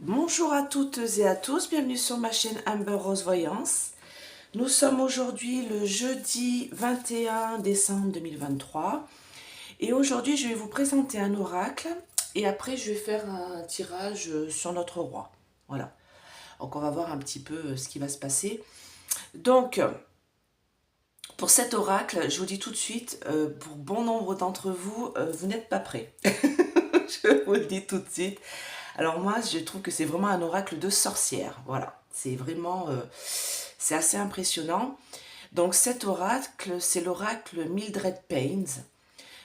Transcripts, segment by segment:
Bonjour à toutes et à tous, bienvenue sur ma chaîne Amber Rose Voyance. Nous sommes aujourd'hui le jeudi 21 décembre 2023 et aujourd'hui je vais vous présenter un oracle et après je vais faire un tirage sur notre roi. Voilà, donc on va voir un petit peu ce qui va se passer. Donc pour cet oracle, je vous dis tout de suite, pour bon nombre d'entre vous, vous n'êtes pas prêts. Je vous le dis tout de suite. Alors moi, je trouve que c'est vraiment un oracle de sorcière. Voilà, c'est vraiment, c'est assez impressionnant. Donc cet oracle, c'est l'oracle Mildred Paynes.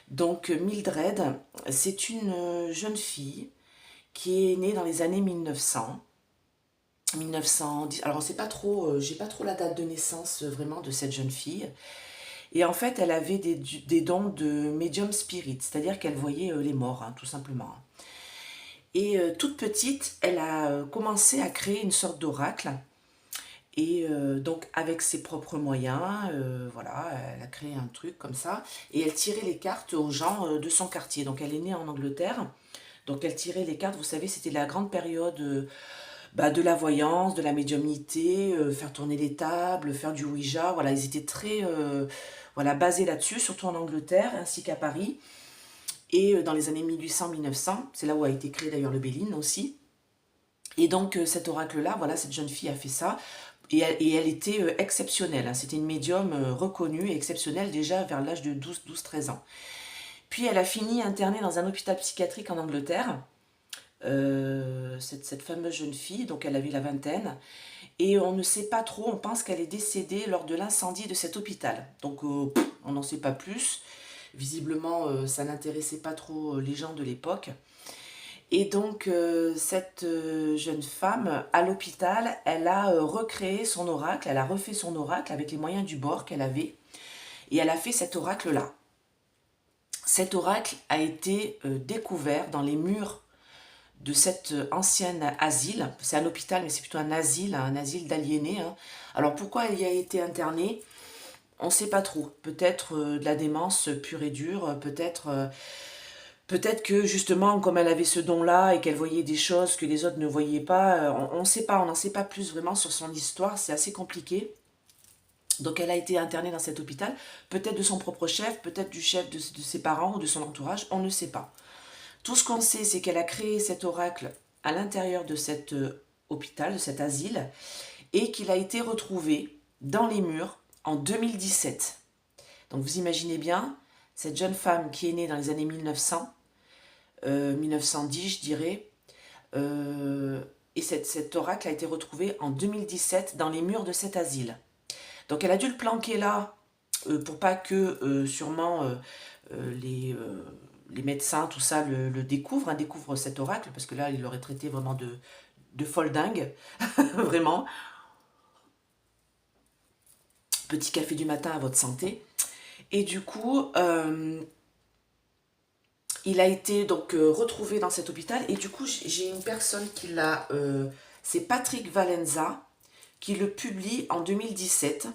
Donc Mildred, c'est une jeune fille qui est née dans les années 1900. 1910. Alors on sait pas trop, j'ai pas trop la date de naissance vraiment de cette jeune fille. Et en fait, elle avait des dons de medium spirit, c'est-à-dire qu'elle voyait les morts, hein, tout simplement. Et toute petite, elle a commencé à créer une sorte d'oracle. Et donc avec ses propres moyens, voilà, elle a créé un truc comme ça. Et elle tirait les cartes aux gens de son quartier. Donc elle est née en Angleterre. Donc elle tirait les cartes, vous savez, c'était la grande période de la voyance, de la médiumnité, faire tourner les tables, faire du Ouija. Voilà, ils étaient très voilà, basés là-dessus, surtout en Angleterre ainsi qu'à Paris. Et dans les années 1800-1900, c'est là où a été créé d'ailleurs le Béline aussi. Et donc cet oracle-là, voilà, cette jeune fille a fait ça. Et elle était exceptionnelle, hein. C'était une médium reconnue et exceptionnelle déjà vers l'âge de 12-13 ans. Puis elle a fini internée dans un hôpital psychiatrique en Angleterre, cette fameuse jeune fille, donc elle avait la vingtaine. Et on ne sait pas trop, on pense qu'elle est décédée lors de l'incendie de cet hôpital. Donc on n'en sait pas plus. Visiblement, ça n'intéressait pas trop les gens de l'époque. Et donc, cette jeune femme, à l'hôpital, elle a recréé son oracle, elle a refait son oracle avec les moyens du bord qu'elle avait, et elle a fait cet oracle-là. Cet oracle a été découvert dans les murs de cette ancienne asile. C'est un hôpital, mais c'est plutôt un asile d'aliénés, hein. Alors, pourquoi elle y a été internée? On ne sait pas trop. Peut-être de la démence pure et dure, peut-être que justement, comme elle avait ce don-là et qu'elle voyait des choses que les autres ne voyaient pas, on ne sait pas, on n'en sait pas plus vraiment sur son histoire, c'est assez compliqué. Donc elle a été internée dans cet hôpital, peut-être de son propre chef, peut-être du chef de ses parents ou de son entourage, on ne sait pas. Tout ce qu'on sait, c'est qu'elle a créé cet oracle à l'intérieur de cet hôpital, de cet asile, et qu'il a été retrouvé dans les murs en 2017. Donc vous imaginez bien, cette jeune femme qui est née dans les années 1900, 1910 je dirais, et cet oracle a été retrouvé en 2017 dans les murs de cet asile. Donc elle a dû le planquer là pour pas que sûrement les médecins, tout ça, le découvrent, hein, découvrent cet oracle, parce que là, il l'aurait traité vraiment de folle dingue, vraiment. Petit café du matin à votre santé. Et du coup, il a été donc retrouvé dans cet hôpital, et du coup, j'ai une personne qui l'a, c'est Patrick Valenza, qui le publie en 2017.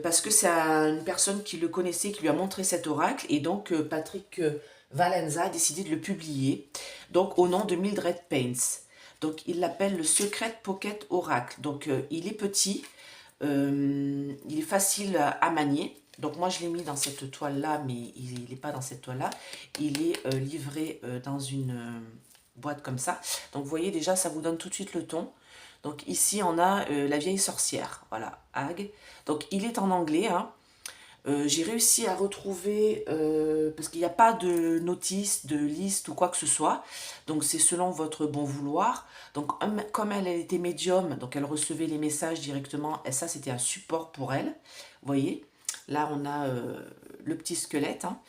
Parce que c'est une personne qui le connaissait, qui lui a montré cet oracle, et donc Patrick Valenza a décidé de le publier, donc au nom de Mildred Paynes. Donc il l'appelle le Secret Pocket Oracle. Donc il est petit, il est facile à manier. Donc moi je l'ai mis dans cette toile-là, mais il n'est pas dans cette toile-là. Il est livré dans une boîte comme ça. Donc vous voyez déjà, ça vous donne tout de suite le ton. Donc ici, on a la vieille sorcière, voilà, Hag. Donc il est en anglais, hein. J'ai réussi à retrouver, parce qu'il n'y a pas de notice, de liste ou quoi que ce soit. Donc c'est selon votre bon vouloir. Donc comme elle était médium, donc elle recevait les messages directement. Et ça, c'était un support pour elle. Vous voyez, là on a le petit squelette, hein.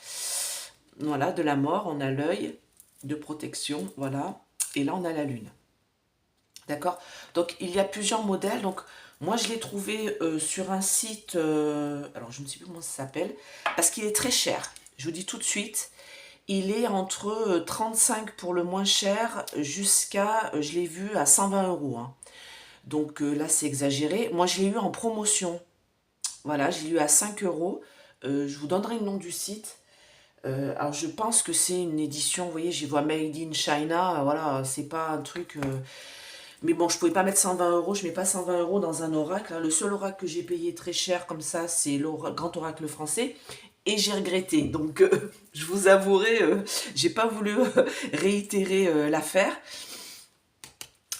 Voilà, de la mort. On a l'œil de protection, voilà. Et là, on a la lune. D'accord? Donc, il y a plusieurs modèles. Donc, moi, je l'ai trouvé sur un site, alors je ne sais plus comment ça s'appelle, parce qu'il est très cher. Je vous dis tout de suite, il est entre 35 pour le moins cher jusqu'à, je l'ai vu, à 120 euros, hein. Donc là, c'est exagéré. Moi, je l'ai eu en promotion. Voilà, je l'ai eu à 5 euros. Je vous donnerai le nom du site. Alors je pense que c'est une édition, vous voyez, j'y vois Made in China, voilà, c'est pas un truc... Mais bon, je pouvais pas mettre 120 euros, je mets pas 120 euros dans un oracle, hein. Le seul oracle que j'ai payé très cher comme ça, c'est le grand oracle français. Et j'ai regretté, donc je vous avouerai, j'ai pas voulu réitérer l'affaire.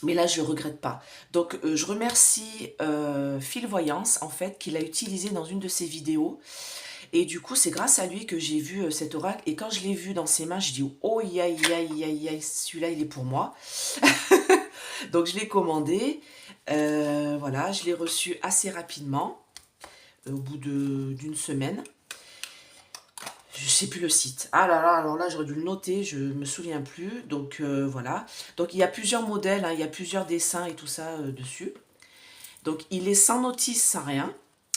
Mais là, je ne regrette pas. Donc, je remercie Phil Voyance, en fait, qui l'a utilisé dans une de ses vidéos. Et du coup, c'est grâce à lui que j'ai vu cet oracle. Et quand je l'ai vu dans ses mains, je dis, oh, aïe, aïe, aïe, aïe, celui-là, il est pour moi. Donc, je l'ai commandé. Voilà, je l'ai reçu assez rapidement, au bout d'une semaine. Je sais plus le site. Ah là là, alors là, j'aurais dû le noter, je me souviens plus. Donc voilà. Donc il y a plusieurs modèles, hein, il y a plusieurs dessins et tout ça dessus. Donc il est sans notice, sans rien.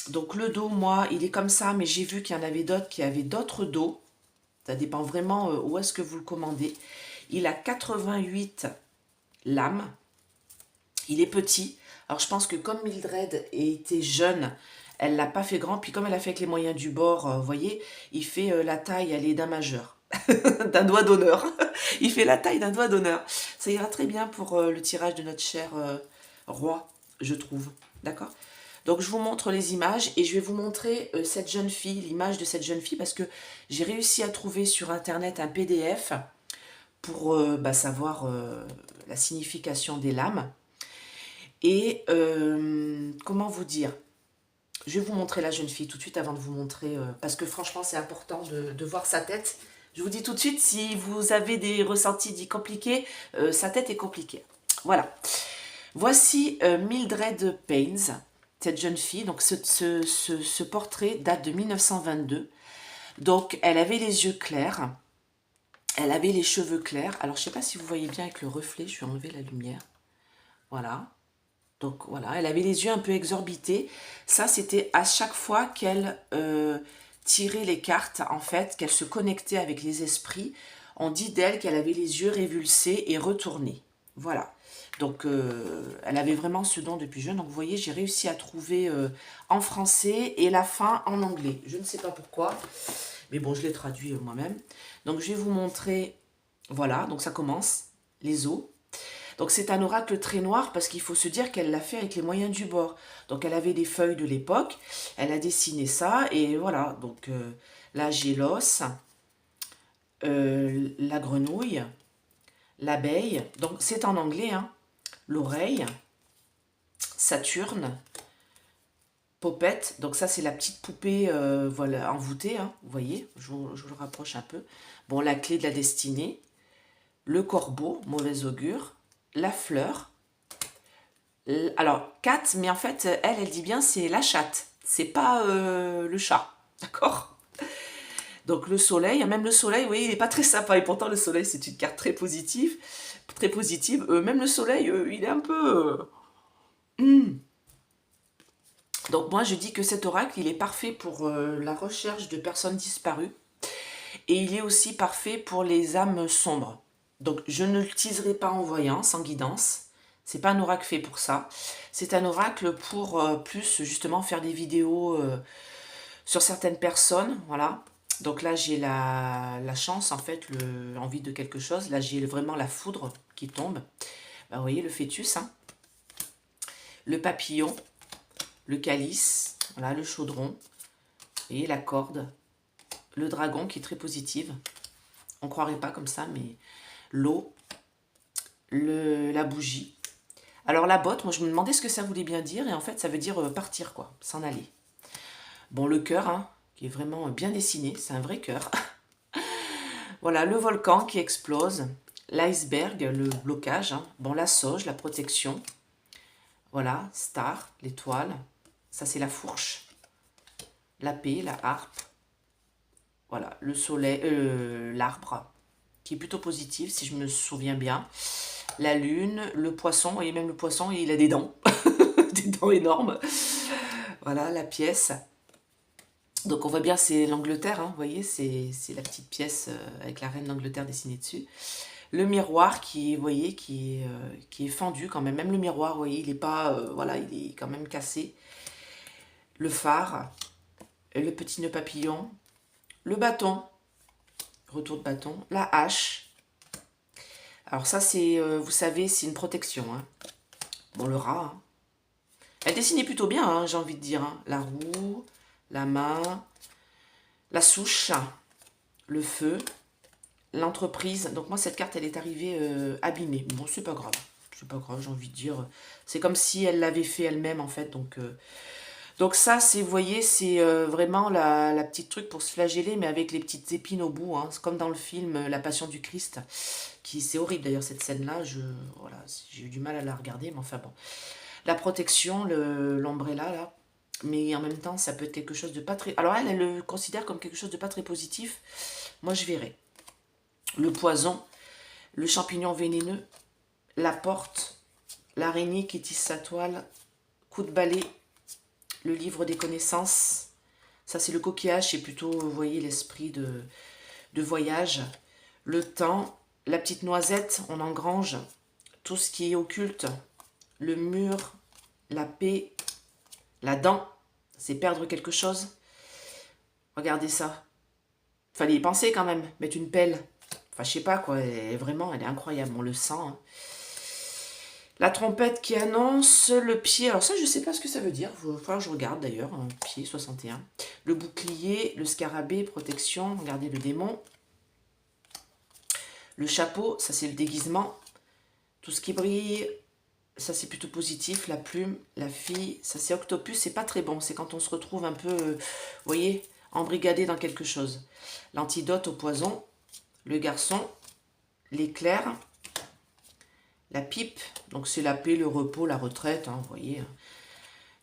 Donc le dos, moi, il est comme ça, mais j'ai vu qu'il y en avait d'autres qui avaient d'autres dos. Ça dépend vraiment où est-ce que vous le commandez. Il a 88 lames. Il est petit. Alors je pense que comme Mildred était jeune, elle l'a pas fait grand. Puis comme elle a fait avec les moyens du bord, vous voyez, il fait la taille, elle est d'un majeur. D'un doigt d'honneur. Il fait la taille d'un doigt d'honneur. Ça ira très bien pour le tirage de notre cher roi, je trouve. D'accord? Donc je vous montre les images et je vais vous montrer cette jeune fille, l'image de cette jeune fille, parce que j'ai réussi à trouver sur internet un PDF pour savoir la signification des lames. Et comment vous dire? Je vais vous montrer la jeune fille tout de suite avant de vous montrer, parce que franchement c'est important de voir sa tête. Je vous dis tout de suite, si vous avez des ressentis dits compliqués, sa tête est compliquée. Voilà. Voici Mildred Paynes, cette jeune fille. Donc ce portrait date de 1922. Donc elle avait les yeux clairs, elle avait les cheveux clairs. Alors je ne sais pas si vous voyez bien avec le reflet, je vais enlever la lumière. Voilà. Donc voilà, elle avait les yeux un peu exorbités. Ça, c'était à chaque fois qu'elle tirait les cartes, en fait, qu'elle se connectait avec les esprits. On dit d'elle qu'elle avait les yeux révulsés et retournés. Voilà. Donc, elle avait vraiment ce don depuis jeune. Donc, vous voyez, j'ai réussi à trouver en français et la fin en anglais. Je ne sais pas pourquoi, mais bon, je l'ai traduit moi-même. Donc, je vais vous montrer, voilà, donc ça commence, les os. Donc c'est un oracle très noir parce qu'il faut se dire qu'elle l'a fait avec les moyens du bord. Donc elle avait des feuilles de l'époque, elle a dessiné ça et voilà. Donc là j'ai l'os, la grenouille, l'abeille, donc c'est en anglais, hein, l'oreille, Saturne, Popette, donc ça c'est la petite poupée voilà, envoûtée, hein, vous voyez, je vous le rapproche un peu. Bon, la clé de la destinée, le corbeau, mauvais augure, la fleur. Alors, cat, mais en fait, elle dit bien c'est la chatte. C'est pas le chat. D'accord? Donc, le soleil, même le soleil, oui, il n'est pas très sympa. Et pourtant, le soleil, c'est une carte très positive. Très positive. Même le soleil, il est un peu... Donc, moi, je dis que cet oracle, il est parfait pour la recherche de personnes disparues. Et il est aussi parfait pour les âmes sombres. Donc, je ne l'utiliserai pas en voyance, en guidance. C'est pas un oracle fait pour ça. C'est un oracle pour plus justement faire des vidéos sur certaines personnes. Voilà. Donc là, j'ai la chance, en fait, l'envie de quelque chose. Là, j'ai vraiment la foudre qui tombe. Ben, vous voyez le fœtus, hein, le papillon, le calice, voilà, le chaudron, vous voyez la corde, le dragon qui est très positive. On ne croirait pas comme ça, mais l'eau, la bougie. Alors la botte, moi je me demandais ce que ça voulait bien dire, et en fait ça veut dire partir, quoi, s'en aller. Bon, le cœur, hein, qui est vraiment bien dessiné, c'est un vrai cœur. Voilà, le volcan qui explose, l'iceberg, le blocage, hein. Bon, la sauge, la protection. Voilà, star, l'étoile, ça c'est la fourche, la paix, la harpe. Voilà, le soleil, l'arbre, qui est plutôt positif, si je me souviens bien. La lune, le poisson, vous voyez, même le poisson, il a des dents, des dents énormes. Voilà, la pièce. Donc on voit bien, c'est l'Angleterre, hein, vous voyez, c'est la petite pièce avec la reine d'Angleterre dessinée dessus. Le miroir qui, vous voyez, qui est fendu quand même. Même le miroir, vous voyez, il n'est pas, voilà, il est quand même cassé. Le phare, le petit nœud papillon, le bâton, retour de bâton. La hache. Alors ça, c'est, vous savez, c'est une protection. Hein. Bon, le rat. Hein. Elle dessinait plutôt bien, hein, j'ai envie de dire. Hein. La roue, la main, la souche, le feu, l'entreprise. Donc moi, cette carte, elle est arrivée abîmée. Bon, c'est pas grave. C'est pas grave, j'ai envie de dire. C'est comme si elle l'avait fait elle-même, en fait. Donc ça, c'est, vous voyez, c'est vraiment la petite truc pour se flageller, mais avec les petites épines au bout. Hein. C'est comme dans le film La Passion du Christ. C'est horrible d'ailleurs, cette scène-là. Voilà, j'ai eu du mal à la regarder, mais enfin bon. La protection, l'ombrella, là. Mais en même temps, ça peut être quelque chose de pas très... Alors elle le considère comme quelque chose de pas très positif. Moi, je verrai. Le poison, le champignon vénéneux, la porte, l'araignée qui tisse sa toile, coup de balai, le livre des connaissances. Ça, c'est le coquillage, c'est plutôt, vous voyez, l'esprit de voyage. Le temps, la petite noisette, on engrange. Tout ce qui est occulte, le mur, la paix, la dent, c'est perdre quelque chose. Regardez ça. Fallait y penser quand même, mettre une pelle. Enfin, je sais pas quoi, vraiment, elle est incroyable, on le sent. Hein. La trompette qui annonce le pied. Alors ça, je sais pas ce que ça veut dire. Il va falloir que je regarde d'ailleurs. Pied 61. Le bouclier, le scarabée, protection. Regardez le démon. Le chapeau, ça c'est le déguisement. Tout ce qui brille, ça c'est plutôt positif. La plume, la fille, ça c'est octopus. C'est pas très bon. C'est quand on se retrouve un peu, vous voyez, embrigadé dans quelque chose. L'antidote au poison. Le garçon. L'éclair. La pipe, donc c'est la paix, le repos, la retraite, hein, vous voyez.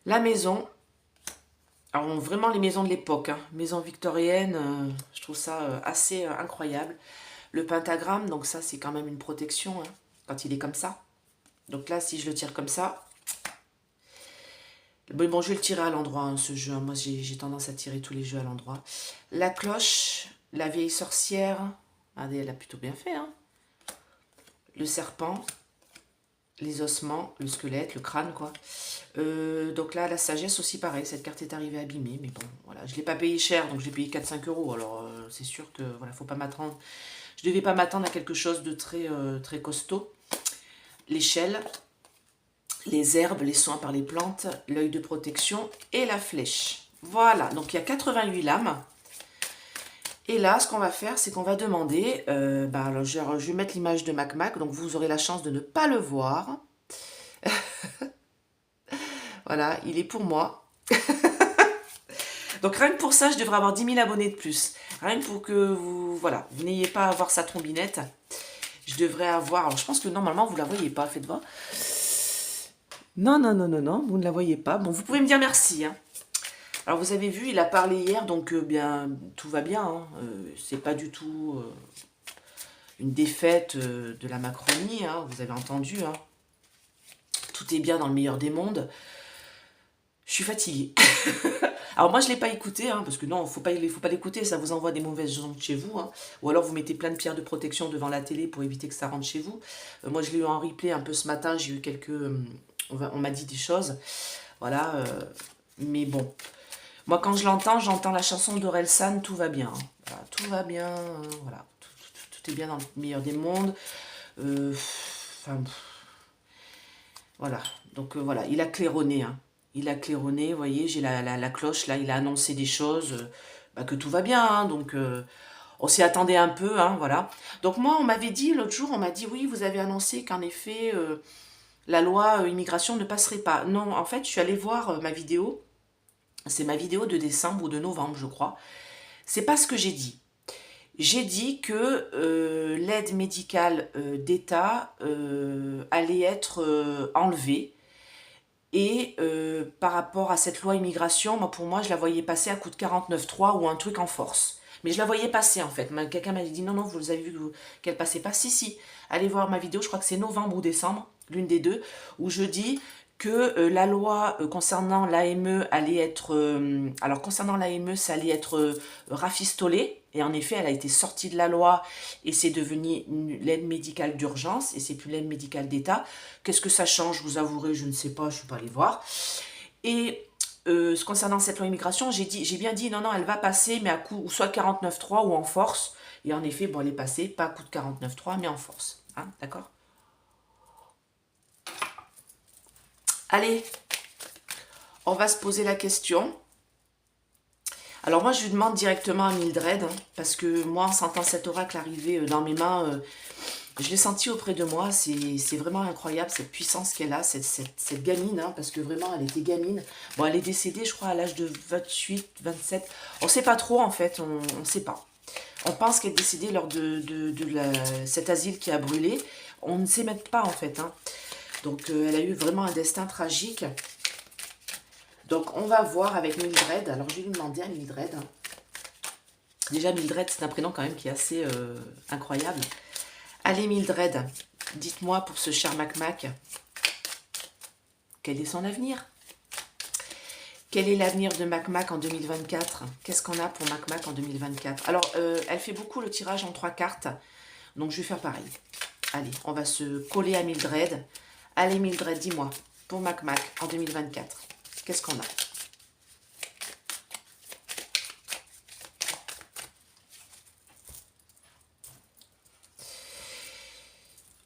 La maison, alors vraiment les maisons de l'époque, hein, maison victorienne, je trouve ça assez incroyable. Le pentagramme, donc ça c'est quand même une protection, hein, quand il est comme ça. Donc là, si je le tire comme ça, bon, je vais le tirer à l'endroit, hein, ce jeu, hein. Moi j'ai tendance à tirer tous les jeux à l'endroit. La cloche, la vieille sorcière, regardez, elle a plutôt bien fait, hein. Le serpent, les ossements, le squelette, le crâne, quoi. Donc là, la sagesse aussi, pareil. Cette carte est arrivée abîmée, mais bon, voilà. Je ne l'ai pas payé cher, donc j'ai payé 4-5 euros. Alors, c'est sûr que, voilà, faut pas m'attendre. Je ne devais pas m'attendre à quelque chose de très, très costaud. L'échelle, les herbes, les soins par les plantes, l'œil de protection et la flèche. Voilà, donc il y a 88 lames. Et là, ce qu'on va faire, c'est qu'on va demander, alors je vais mettre l'image de Mac Mac, donc vous aurez la chance de ne pas le voir. Voilà, il est pour moi. Donc rien que pour ça, je devrais avoir 10 000 abonnés de plus. Rien que pour que vous, voilà, vous n'ayez pas à voir sa trombinette. Je devrais avoir, alors je pense que normalement, vous ne la voyez pas, faites voir. Non, non, non, non, non, vous ne la voyez pas. Bon, vous pouvez me dire merci, hein. Alors vous avez vu, il a parlé hier, donc bien tout va bien. Hein. C'est pas du tout une défaite de la Macronie, hein, vous avez entendu. Hein. Tout est bien dans le meilleur des mondes. Je suis fatiguée. Alors moi je ne l'ai pas écouté, hein, parce que non, faut pas l'écouter, ça vous envoie des mauvaises ondes chez vous. Hein. Ou alors vous mettez plein de pierres de protection devant la télé pour éviter que ça rentre chez vous. Moi je l'ai eu en replay un peu ce matin, j'ai eu quelques... on m'a dit des choses. Voilà, mais bon... Moi, quand je l'entends, j'entends la chanson d'Orelsan, tout va bien. Voilà, tout va bien, voilà. Tout est bien dans le meilleur des mondes. Enfin, voilà. Donc, voilà, il a claironné. Hein. Il a claironné, vous voyez, j'ai la cloche, là, il a annoncé des choses, que tout va bien. Hein, donc, on s'y attendait un peu, hein, voilà. Donc, moi, on m'avait dit, l'autre jour, on m'a dit, oui, vous avez annoncé qu'en effet, la loi immigration ne passerait pas. Non, en fait, je suis allée voir ma vidéo. C'est ma vidéo de décembre ou de novembre, je crois. C'est pas ce que j'ai dit. J'ai dit que l'aide médicale d'État allait être enlevée. Et par rapport à cette loi immigration, pour moi, je la voyais passer à coup de 49.3 ou un truc en force. Mais je la voyais passer, en fait. Quelqu'un m'avait dit, non, non, vous avez vu qu'elle passait pas. Si, si. Allez voir ma vidéo, je crois que c'est novembre ou décembre, l'une des deux, où je dis que la loi concernant l'AME allait être... alors, concernant l'AME, ça allait être rafistolé. Et en effet, elle a été sortie de la loi et c'est devenu l'aide médicale d'urgence et c'est plus l'aide médicale d'État. Qu'est-ce que ça change? Vous avouerez, je ne sais pas, je ne suis pas allée voir. Et concernant cette loi immigration, j'ai bien dit, non, non, elle va passer, mais à coup, ou soit 49.3 ou en force. Et en effet, bon, elle est passée, pas à coup de 49,3, mais en force. Hein, d'accord? Allez, on va se poser la question. Alors moi, je lui demande directement à Mildred, hein, parce que moi, en sentant cet oracle arriver dans mes mains, je l'ai senti auprès de moi. C'est vraiment incroyable, cette puissance qu'elle a, cette gamine, hein, parce que vraiment, elle était gamine. Bon, elle est décédée, je crois, à l'âge de 28, 27. On ne sait pas trop, en fait, on ne sait pas. On pense qu'elle est décédée lors de cet asile qui a brûlé. On ne sait même pas, en fait. Hein. Donc, elle a eu vraiment un destin tragique. Donc, on va voir avec Mildred. Alors, je vais lui demander à Mildred. Déjà, Mildred, c'est un prénom quand même qui est assez incroyable. Allez, Mildred, dites-moi pour ce cher Mac, quel est son avenir? Quel est l'avenir de Mac en 2024? Qu'est-ce qu'on a pour Mac en 2024? Alors, elle fait beaucoup le tirage en 3 cartes. Donc, je vais faire pareil. Allez, on va se coller à Mildred. Allez, Mildred, dis-moi, pour Mac en 2024, qu'est-ce qu'on a?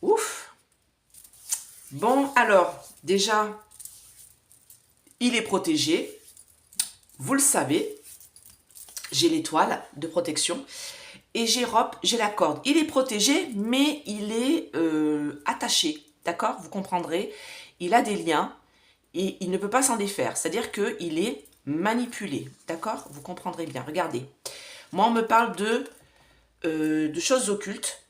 Ouf! Bon, alors, déjà, il est protégé. Vous le savez, j'ai l'étoile de protection. Et j'ai la corde. Il est protégé, mais il est attaché. D'accord? Vous comprendrez. Il a des liens et il ne peut pas s'en défaire. C'est-à-dire qu'il est manipulé. D'accord? Vous comprendrez bien. Regardez. Moi, on me parle de choses occultes.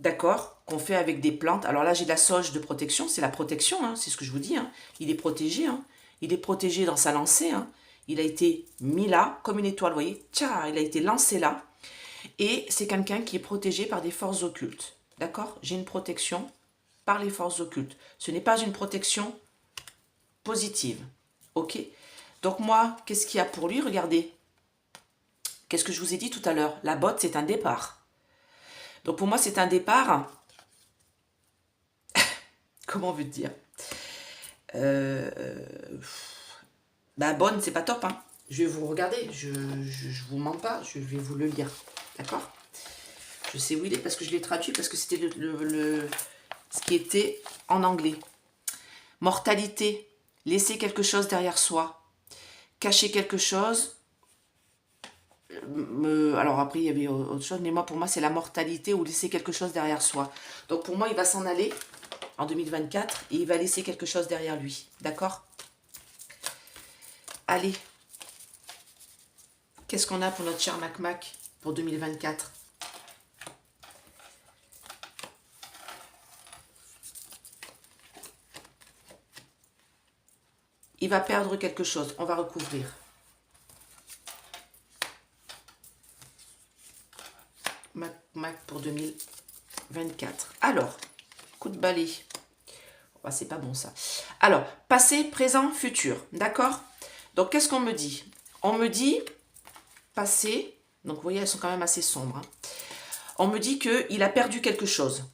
D'accord? Qu'on fait avec des plantes. Alors là, j'ai de la sauge de protection. C'est la protection, hein, c'est ce que je vous dis. Hein. Il est protégé. Hein. Il est protégé dans sa lancée. Hein. Il a été mis là, comme une étoile, vous voyez? Tcha, il a été lancé là. Et c'est quelqu'un qui est protégé par des forces occultes. D'accord? J'ai une protection par les forces occultes. Ce n'est pas une protection positive. Ok? Donc moi, qu'est-ce qu'il y a pour lui? Regardez. Qu'est-ce que je vous ai dit tout à l'heure? La botte, c'est un départ. Donc pour moi, c'est un départ. Comment on veut te dire? Bah bonne, c'est pas top. Hein. Je vais vous regarder. Je vous mens pas. Je vais vous le lire. D'accord? Je sais où il est parce que je l'ai traduit, parce que c'était ce qui était en anglais. Mortalité, laisser quelque chose derrière soi, cacher quelque chose. Alors après, il y avait autre chose, mais moi, pour moi, c'est la mortalité ou laisser quelque chose derrière soi. Donc pour moi, il va s'en aller en 2024 et il va laisser quelque chose derrière lui. D'accord? Allez. Qu'est-ce qu'on a pour notre cher Mac pour 2024? Il va perdre quelque chose. On va recouvrir. Mac pour 2024. Alors, coup de balai. Oh, c'est pas bon ça. Alors, passé, présent, futur. D'accord? Donc, qu'est-ce qu'on me dit? On me dit, passé. Donc, vous voyez, elles sont quand même assez sombres. Hein. On me dit qu'il a perdu quelque chose.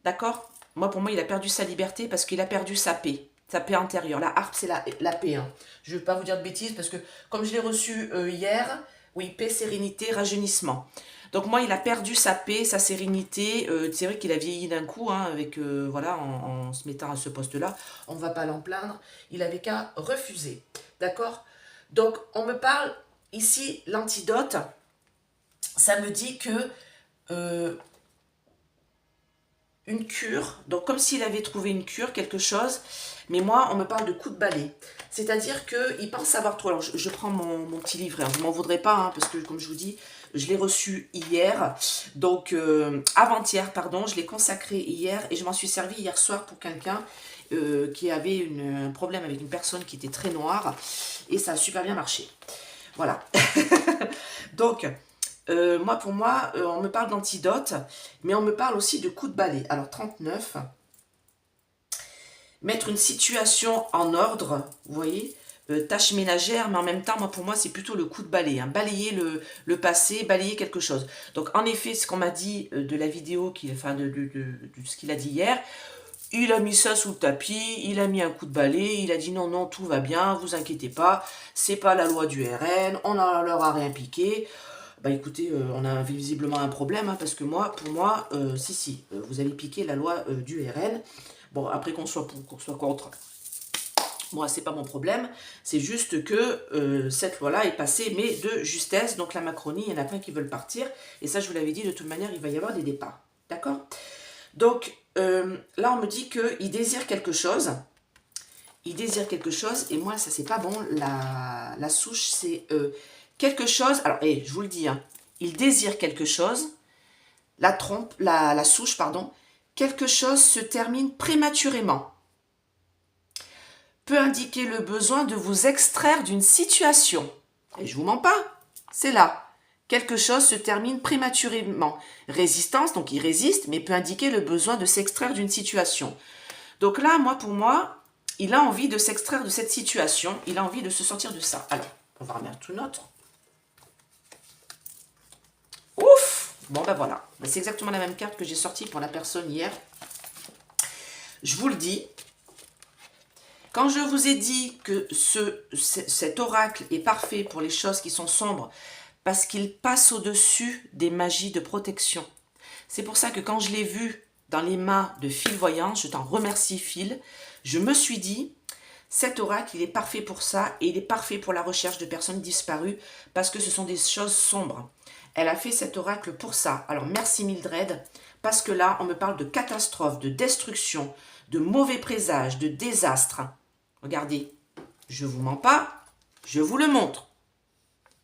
D'accord? Moi, pour moi, il a perdu sa liberté parce qu'il a perdu sa paix. Sa paix intérieure. La harpe, c'est la paix. Hein. Je ne vais pas vous dire de bêtises parce que, comme je l'ai reçu hier, oui, paix, sérénité, rajeunissement. Donc moi, il a perdu sa paix, sa sérénité. C'est vrai qu'il a vieilli d'un coup, hein, avec voilà, en se mettant à ce poste-là. On ne va pas l'en plaindre. Il avait qu'à refuser. D'accord? Donc, on me parle ici, l'antidote. Ça me dit que une cure, donc comme s'il avait trouvé une cure, quelque chose, mais moi, on me parle de coup de balai. C'est-à-dire qu'il pense savoir trop. Alors, je prends mon petit livret, hein. Vous m'en voudrez pas, hein, parce que, comme je vous dis, je l'ai reçu hier, donc avant-hier, pardon, je l'ai consacré hier, et je m'en suis servi hier soir pour quelqu'un qui avait un problème avec une personne qui était très noire, et ça a super bien marché. Voilà. Donc, pour moi, on me parle d'antidote, mais on me parle aussi de coup de balai. Alors, 39. Mettre une situation en ordre, vous voyez, tâche ménagère, mais en même temps, pour moi, c'est plutôt le coup de balai. Hein, balayer le passé, balayer quelque chose. Donc, en effet, ce qu'on m'a dit de la vidéo, de ce qu'il a dit hier, il a mis ça sous le tapis, il a mis un coup de balai, il a dit non, non, tout va bien, vous inquiétez pas, c'est pas la loi du RN, on ne leur a rien piqué. Bah écoutez, on a visiblement un problème, hein, parce que moi, pour moi, vous avez piqué la loi du RN. Bon, après qu'on soit pour, qu'on soit contre, moi, c'est pas mon problème. C'est juste que cette loi-là est passée, mais de justesse. Donc la Macronie, il y en a plein qui veulent partir. Et ça, je vous l'avais dit, de toute manière, il va y avoir des départs. D'accord? Donc là, on me dit qu'il désire quelque chose. Il désire quelque chose. Et moi, ça, c'est pas bon. La souche, c'est quelque chose. Alors, je vous le dis, hein, il désire quelque chose. La souche, pardon. Quelque chose se termine prématurément. Peut indiquer le besoin de vous extraire d'une situation. Et je vous mens pas, c'est là. Quelque chose se termine prématurément. Résistance, donc il résiste, mais peut indiquer le besoin de s'extraire d'une situation. Donc là, pour moi, il a envie de s'extraire de cette situation. Il a envie de se sortir de ça. Alors, on va remettre tout notre. Ouf! Bon, ben voilà. C'est exactement la même carte que j'ai sortie pour la personne hier. Je vous le dis. Quand je vous ai dit que cet oracle est parfait pour les choses qui sont sombres, parce qu'il passe au-dessus des magies de protection. C'est pour ça que quand je l'ai vu dans les mains de Phil Voyance, je t'en remercie Phil, je me suis dit, cet oracle, il est parfait pour ça, et il est parfait pour la recherche de personnes disparues, parce que ce sont des choses sombres. Elle a fait cet oracle pour ça. Alors merci Mildred, parce que là, on me parle de catastrophe, de destruction, de mauvais présages, de désastre. Regardez, je ne vous mens pas, je vous le montre.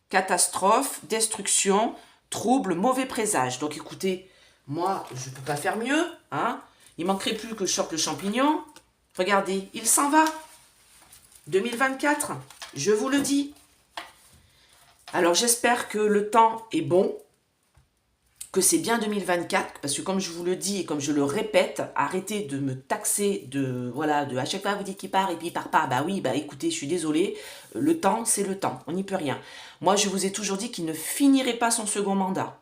Catastrophe, destruction, trouble, mauvais présage. Donc écoutez, moi, je ne peux pas faire mieux. Hein. Il manquerait plus que je sorte le champignon. Regardez, il s'en va. 2024, je vous le dis. Alors j'espère que le temps est bon, que c'est bien 2024, parce que comme je vous le dis et comme je le répète, arrêtez de me taxer de à chaque fois vous dites qu'il part et puis il part pas. Bah oui, bah écoutez, je suis désolée, le temps c'est le temps, on n'y peut rien. Moi je vous ai toujours dit qu'il ne finirait pas son second mandat.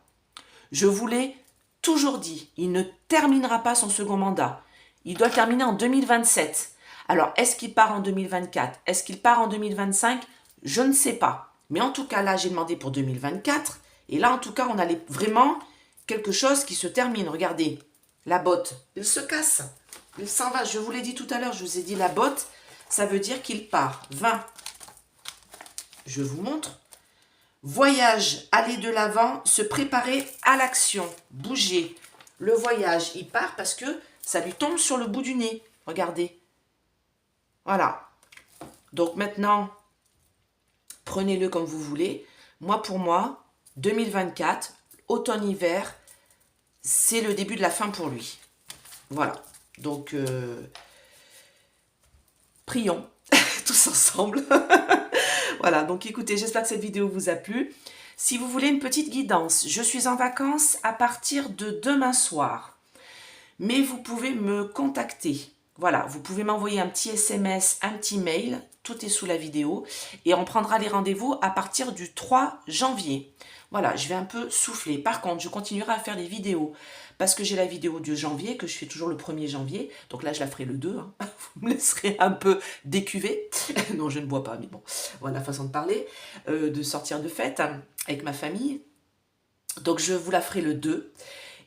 Je vous l'ai toujours dit, il ne terminera pas son second mandat. Il doit terminer en 2027. Alors est-ce qu'il part en 2024? Est-ce qu'il part en 2025? Je ne sais pas. Mais en tout cas là j'ai demandé pour 2024, et là en tout cas on allait vraiment quelque chose qui se termine. Regardez, la botte, il se casse, il s'en va. Je vous l'ai dit tout à l'heure, je vous ai dit la botte, ça veut dire qu'il part. 20, je vous montre. Voyage, aller de l'avant, se préparer à l'action, bouger. Le voyage, il part parce que ça lui tombe sur le bout du nez. Regardez. Voilà. Donc maintenant, prenez-le comme vous voulez. Moi, pour moi, 2024, automne-hiver, c'est le début de la fin pour lui. Voilà. Donc, prions tous ensemble. Voilà. Donc, écoutez, j'espère que cette vidéo vous a plu. Si vous voulez une petite guidance, je suis en vacances à partir de demain soir. Mais vous pouvez me contacter. Voilà, vous pouvez m'envoyer un petit SMS, un petit mail, tout est sous la vidéo. Et on prendra les rendez-vous à partir du 3 janvier. Voilà, je vais un peu souffler. Par contre, je continuerai à faire des vidéos. Parce que j'ai la vidéo de janvier, que je fais toujours le 1er janvier. Donc là, je la ferai le 2. Hein. Vous me laisserez un peu décuver. Non, je ne bois pas, mais bon, voilà la façon de parler. De sortir de fête avec ma famille. Donc je vous la ferai le 2.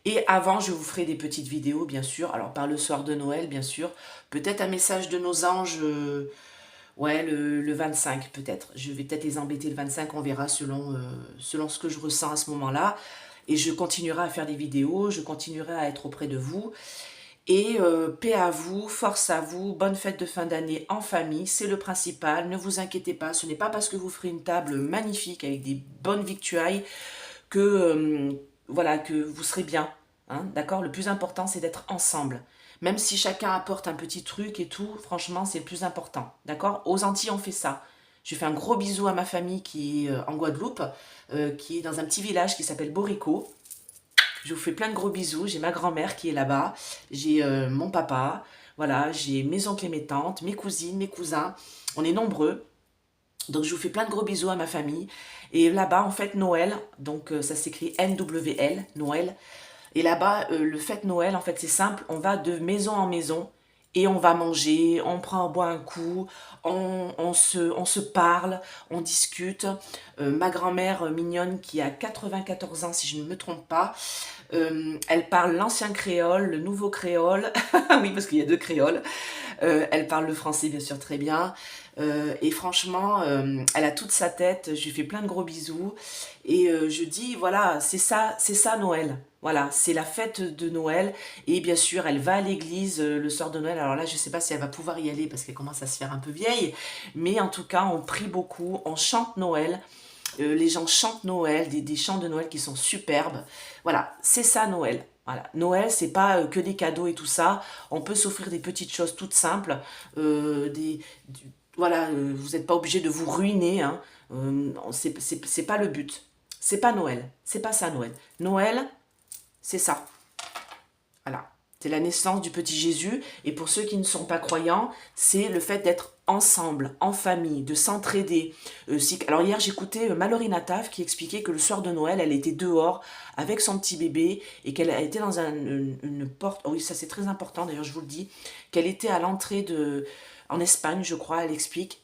Et avant, je vous ferai des petites vidéos, bien sûr. Alors, par le soir de Noël, bien sûr. Peut-être un message de nos anges, ouais, le 25, peut-être. Je vais peut-être les embêter le 25, on verra selon ce que je ressens à ce moment-là. Et je continuerai à faire des vidéos, je continuerai à être auprès de vous. Et paix à vous, force à vous, bonne fête de fin d'année en famille, c'est le principal. Ne vous inquiétez pas, ce n'est pas parce que vous ferez une table magnifique avec des bonnes victuailles que... voilà, que vous serez bien, hein, d'accord? Le plus important, c'est d'être ensemble. Même si chacun apporte un petit truc et tout, franchement, c'est le plus important, d'accord? Aux Antilles, on fait ça. Je fais un gros bisou à ma famille qui est en Guadeloupe, qui est dans un petit village qui s'appelle Borico. Je vous fais plein de gros bisous. J'ai ma grand-mère qui est là-bas, j'ai mon papa, voilà, j'ai mes oncles et mes tantes, mes cousines, mes cousins. On est nombreux. Donc, je vous fais plein de gros bisous à ma famille. Et là-bas, en fait, Noël, donc ça s'écrit NWL, Noël. Et là-bas, le fête Noël, en fait, c'est simple. On va de maison en maison et on va manger, on boit un coup, on se parle, on discute. Ma grand-mère mignonne qui a 94 ans si je ne me trompe pas, elle parle l'ancien créole, le nouveau créole, oui parce qu'il y a deux créoles. Elle parle le français bien sûr très bien. Et franchement, elle a toute sa tête. Je lui fais plein de gros bisous. Et je dis, voilà, c'est ça Noël. Voilà, c'est la fête de Noël. Et bien sûr, elle va à l'église le soir de Noël. Alors là, je ne sais pas si elle va pouvoir y aller parce qu'elle commence à se faire un peu vieille. Mais en tout cas, on prie beaucoup, on chante Noël. Les gens chantent Noël, des chants de Noël qui sont superbes. Voilà, c'est ça Noël. Voilà. Noël, c'est pas que des cadeaux et tout ça. On peut s'offrir des petites choses toutes simples. Voilà, vous n'êtes pas obligé de vous ruiner. Hein. C'est pas le but. C'est pas Noël. C'est pas ça Noël. Noël, c'est ça. Voilà. C'est la naissance du petit Jésus. Et pour ceux qui ne sont pas croyants, c'est le fait d'être ensemble, en famille, de s'entraider. Alors hier, j'écoutais Mallory Nataf qui expliquait que le soir de Noël, elle était dehors avec son petit bébé et qu'elle a été dans une porte. Oh oui, ça c'est très important d'ailleurs, je vous le dis. Qu'elle était à l'entrée de... En Espagne, je crois, elle explique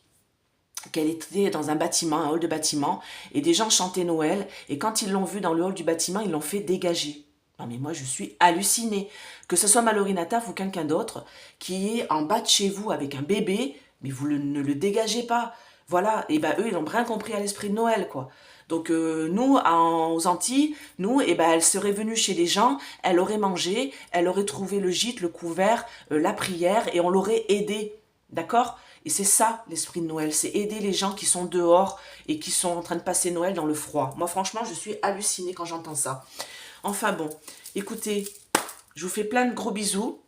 qu'elle était dans un bâtiment, un hall de bâtiment, et des gens chantaient Noël, et quand ils l'ont vue dans le hall du bâtiment, ils l'ont fait dégager. Non mais moi je suis hallucinée. Que ce soit Mallory Nataf ou quelqu'un d'autre qui est en bas de chez vous avec un bébé, mais vous ne le dégagez pas. Voilà, et ben eux ils n'ont rien compris à l'esprit de Noël quoi. Donc nous, aux Antilles, nous, elle serait venue chez les gens, elle aurait mangé, elle aurait trouvé le gîte, le couvert, la prière, et on l'aurait aidé. D'accord? Et c'est ça l'esprit de Noël, c'est aider les gens qui sont dehors et qui sont en train de passer Noël dans le froid. Moi franchement, je suis hallucinée quand j'entends ça. Enfin bon, écoutez, je vous fais plein de gros bisous.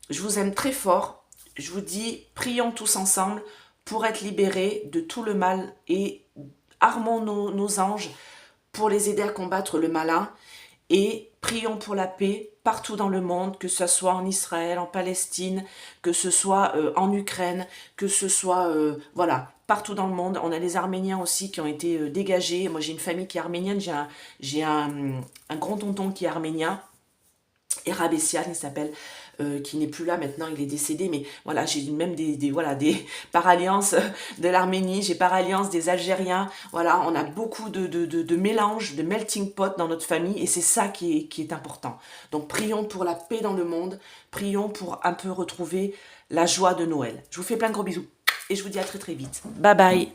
Je vous aime très fort. Je vous dis, prions tous ensemble pour être libérés de tout le mal et armons nos anges pour les aider à combattre le malin. Et prions pour la paix partout dans le monde, que ce soit en Israël, en Palestine, que ce soit en Ukraine, que ce soit, voilà, partout dans le monde. On a les Arméniens aussi qui ont été dégagés. Moi, j'ai une famille qui est arménienne, j'ai un grand-tonton qui est arménien, Erabessian, il s'appelle, qui n'est plus là maintenant, il est décédé, mais voilà, j'ai même voilà, des par-alliances de l'Arménie, j'ai par-alliance des Algériens, voilà, on a beaucoup de mélanges, de melting pot dans notre famille, et c'est ça qui est important. Donc prions pour la paix dans le monde, prions pour un peu retrouver la joie de Noël. Je vous fais plein de gros bisous, et je vous dis à très très vite. Bye bye.